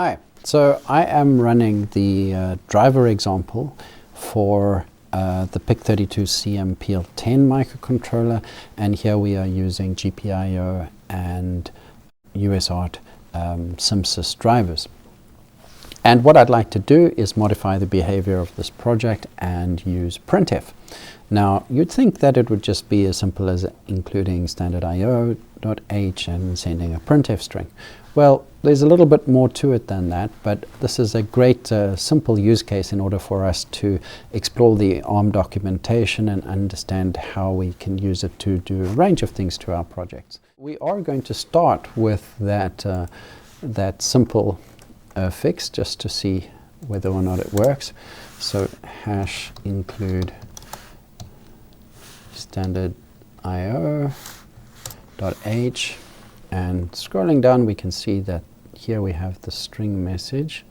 Hi, so I am running the driver example for the PIC32CM PL10 microcontroller, and here we are using GPIO and USART CMSIS drivers. And what I'd like to do is modify the behavior of this project and use printf. Now, you'd think that it would just be as simple as including stdio.h and sending a printf string. Well, there's a little bit more to it than that, but this is a great simple use case in order for us to explore the Arm documentation and understand how we can use it to do a range of things to our projects. We are going to start with that simple fix just to see whether or not it works. So hash include standard io.h, and scrolling down we can see that here we have the string message,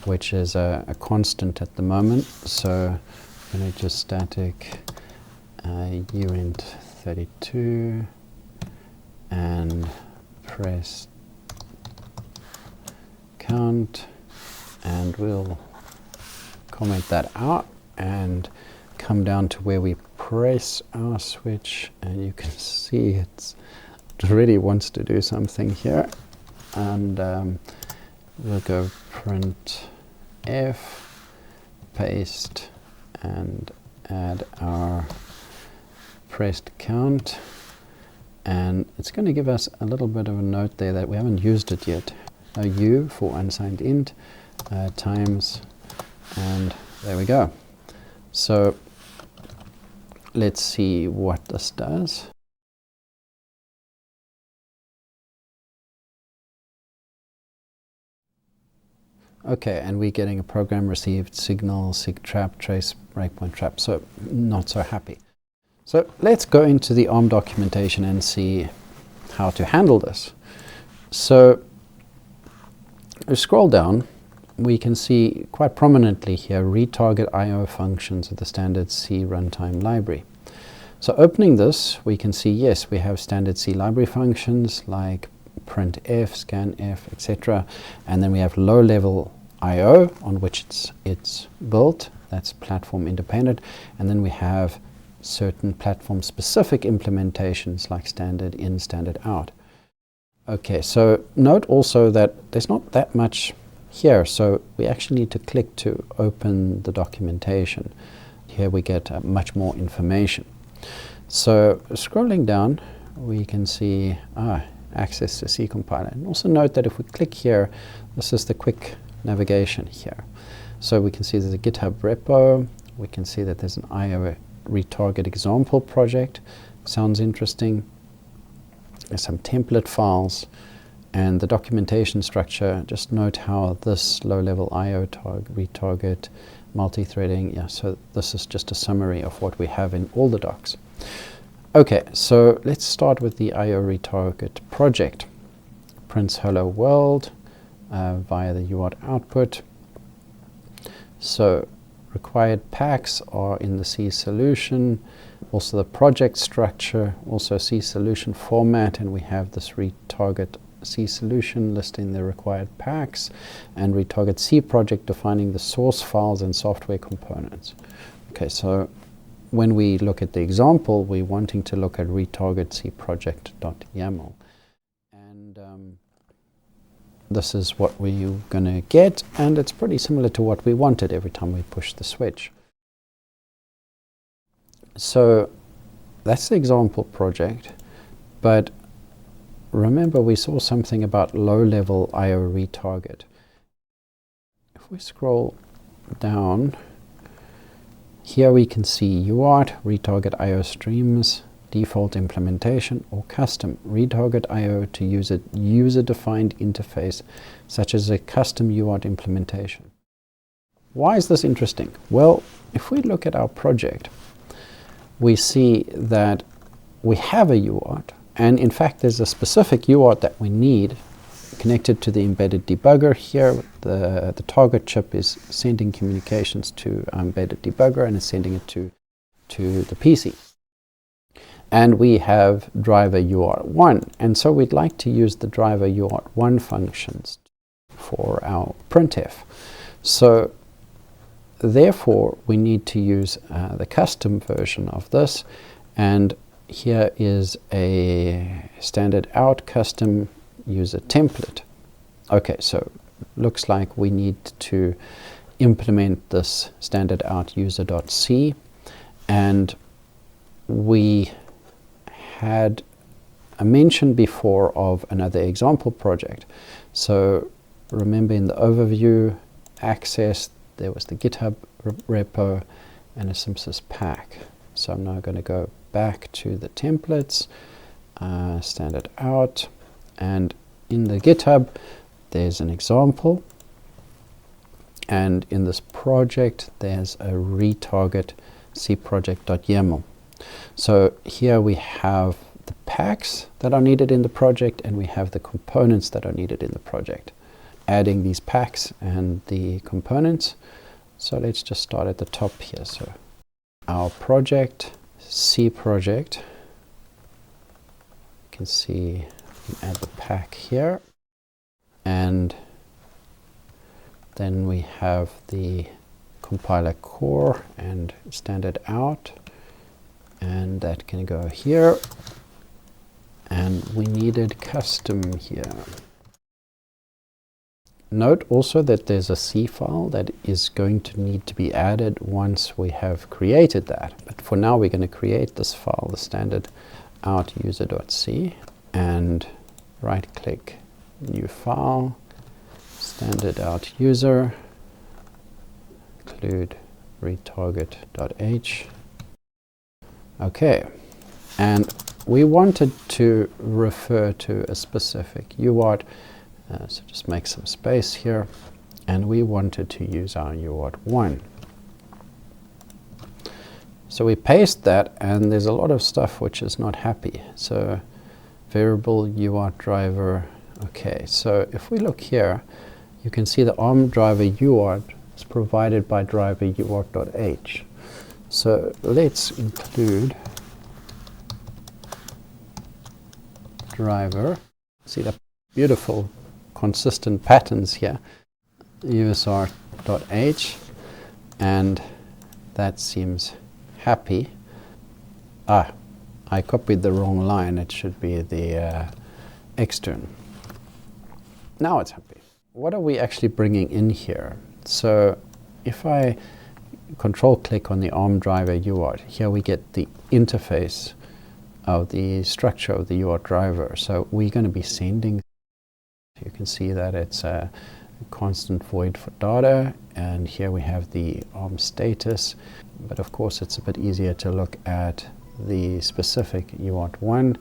which is a constant at the moment. So I'm going to just static uint32 and press count, and we'll comment that out and come down to where we press our switch, and you can see it really wants to do something here, and we'll go printf, paste, and add our pressed count, and it's going to give us a little bit of a note there that we haven't used it yet. U for unsigned int times, and there we go. So let's see what this does. Okay, and we're getting a program received signal, sig trap, trace, breakpoint trap, so not so happy. So let's go into the Arm documentation and see how to handle this. So we scroll down, we can see quite prominently here retarget IO functions of the standard C runtime library. So opening this, we can see, yes, we have standard C library functions like printf, scanf, etc. And then we have low-level IO on which it's built. That's platform independent. And then we have certain platform-specific implementations like standard in, standard out. Okay, so note also that there's not that much here, so we actually need to click to open the documentation. Here we get much more information. So scrolling down, we can see access to C compiler. And also note that if we click here, this is the quick navigation here. So we can see there's a GitHub repo. We can see that there's an IO retarget example project. Sounds interesting. There's some template files, and the documentation structure. Just note how this low-level IO retarget, multi-threading. Yeah, so this is just a summary of what we have in all the docs. Okay, so let's start with the IO retarget project. Prints hello world via the UART output. So required packs are in the C solution. Also the project structure, also C solution format, and we have this retarget C solution listing the required packs, and retarget C project defining the source files and software components. Okay, so when we look at the example, we're wanting to look at retarget cproject.yaml. And this is what we're going to get, and it's pretty similar to what we wanted every time we push the switch. So that's the example project, but remember we saw something about low-level IO retarget. If we scroll down, here we can see UART, retarget IO streams, default implementation, or custom retarget IO to use a user-defined interface, such as a custom UART implementation. Why is this interesting? Well, if we look at our project, we see that we have a UART, and in fact there's a specific UART that we need connected to the embedded debugger. Here the target chip is sending communications to our embedded debugger and is sending it to the PC. And we have driver UART1, and so we'd like to use the driver UART1 functions for our printf. So therefore we need to use the custom version of this, and here is a standard out custom user template. Okay, so looks like we need to implement this standard out user.c, and we had a mention before of another example project. So remember, in the overview access there was the GitHub repo and a CMSIS pack. So I'm now going to go back to the templates, standard out, and in the GitHub there's an example, and in this project there's a retarget cproject.yaml. So here we have the packs that are needed in the project, and we have the components that are needed in the project. Adding these packs and the components. So let's just start at the top here. So our project, C project, you can see we add the pack here, and then we have the compiler core and standard out, and that can go here, and we needed custom here. Note also that there's a C file that is going to need to be added once we have created that. But for now we're going to create this file, the standard out user.c, and right click new file, standard out user, include retarget.h. Okay, and we wanted to refer to a specific UART. So just make some space here, and we wanted to use our UART1. So we paste that, and there's a lot of stuff which is not happy. So variable UART driver. Okay, so if we look here, you can see the ARM driver UART is provided by driver UART.h. So let's include driver. See the beautiful consistent patterns here, USART.h, and that seems happy. I copied the wrong line. It should be the extern. Now it's happy. What are we actually bringing in here? So if I control click on the ARM driver UART, here we get the interface of the structure of the UART driver. So we're going to be sending. You can see that it's a constant void for data, and here we have the ARM status, but of course it's a bit easier to look at the specific UART1.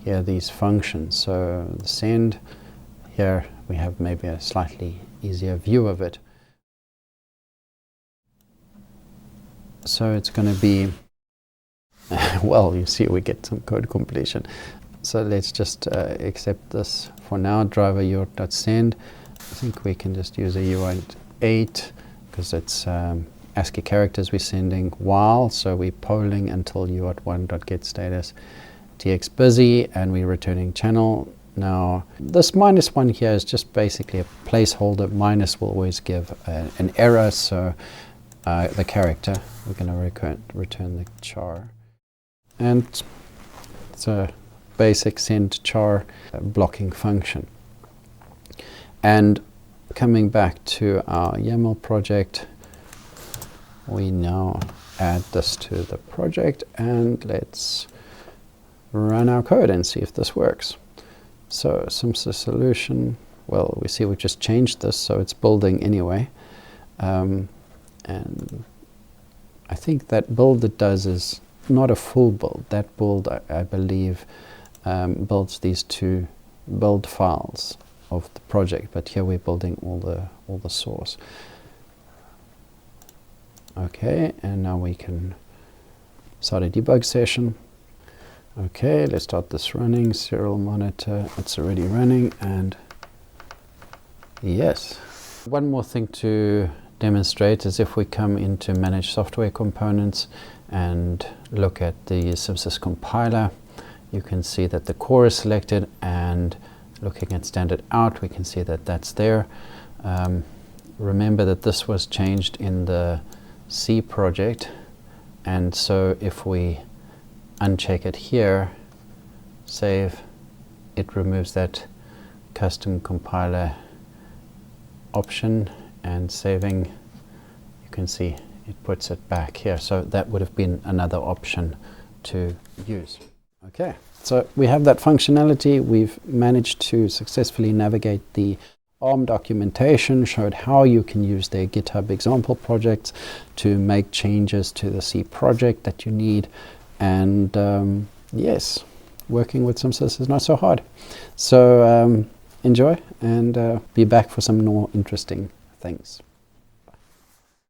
Here are these functions. So the send, here we have maybe a slightly easier view of it. So it's going to be, well, you see we get some code completion. So let's just accept this for now. Driver UART.send. I think we can just use a UART8 because it's ASCII characters we're sending while. So we're polling until UART1.getStatus tx busy, and we're returning channel. Now this -1 here is just basically a placeholder. Minus will always give an error. So the character, we're going to return the char, and it's a basic send char blocking function. And coming back to our YAML project, we now add this to the project, and let's run our code and see if this works. So CMSIS Solution, well, we see we just changed this, so it's building anyway. And I think that build it does is not a full build. That build, I believe, builds these two build files of the project, but here we're building all the source. Okay, and now we can start a debug session. Okay, let's start this running. Serial monitor, it's already running, and yes. One more thing to demonstrate is if we come into manage software components and look at the CMSIS compiler, you can see that the core is selected, and looking at standard out, we can see that that's there. Remember that this was changed in the C project, and so if we uncheck it here, save, it removes that custom compiler option, and saving, you can see it puts it back here. So that would have been another option to use. Okay, so we have that functionality. We've managed to successfully navigate the ARM documentation, showed how you can use their GitHub example projects to make changes to the C project that you need. And yes, working with CMSIS is not so hard. So enjoy, and be back for some more interesting things.